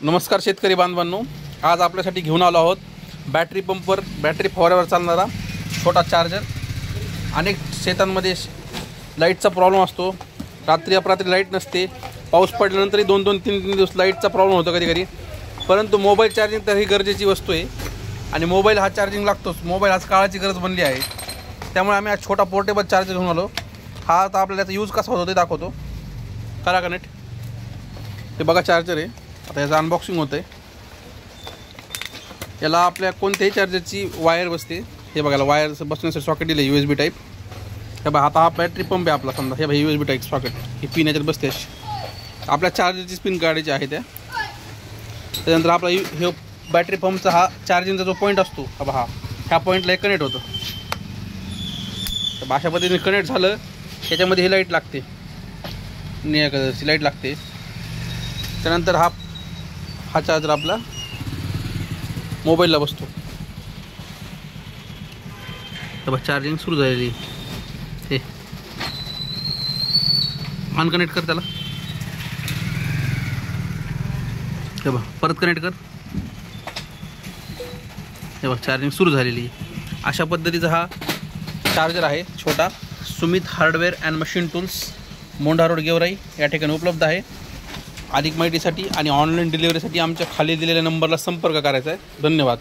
नमस्कार शेतकरी बांधवांनो, आज आपल्यासाठी घेऊन आलो आहोत बॅटरी पंपवर बॅटरी फवाऱ्यावर चालणारा छोटा चार्जर। अनेक शेतांमध्ये लाईटचा प्रॉब्लेम असतो, रात्री अपरात्री लाईट नसते, पाऊस पडल्यानंतरही 2-3 दिवस लाईटचा प्रॉब्लेम होतो कधी कधी। परंतु मोबाईल चार्जिंग तर ही गरजेची वस्तू आहे आणि मोबाईल हा चार्जिंग लागतोच। मोबाईल आज काळाची गरज बनली आहे, त्यामुळे आम्ही आज छोटा पोर्टेबल चार्जर घेऊन आलो। हा आता आपल्याला याचा यूज कसा होतो ते दाखवतो। करा कनेक्ट। हे बघा चार्जर आहे, आता याचं अनबॉक्सिंग होतं आहे। याला आपल्या कोणत्याही चार्जरची वायर बसते। हे बघायला वायर बसण्यासाठी सॉकेट दिलं USB टाईप। हे बघा आता हा बॅटरी पंप आहे आपला, समजा हे बघा USB टाईप सॉकेट, ही पिन याच्यात बसते। आपल्या चार्जरची पिन काढायची आहे त्यानंतर आपला हे बॅटरी पंपचा हा चार्जिंगचा जो पॉईंट असतो, हा बघा ह्या पॉईंटला कनेक्ट होतं। तर अशा पद्धतीने कनेक्ट झालं, त्याच्यामध्ये ही लाईट लागते, निळ्या कलरची लाईट लागते। त्यानंतर हा चार्जर आपला मोबाईलला बसतो। तर बघ चार्जिंग सुरू झालेली, हे अनकनेक्ट कर त्याला, हे बघ परत कनेक्ट कर, हे बघ चार्जिंग सुरू झालेली। अशा पद्धतीचा हा चार्जर आहे छोटा। Sumit hardware and machine tools, Mondha road Georai या ठिकाणी उपलब्ध आहे। अधिक माहितीसाठी आणि ऑनलाईन डिलिव्हरीसाठी आमच्या खाली दिलेल्या नंबरला संपर्क करायचा आहे। धन्यवाद।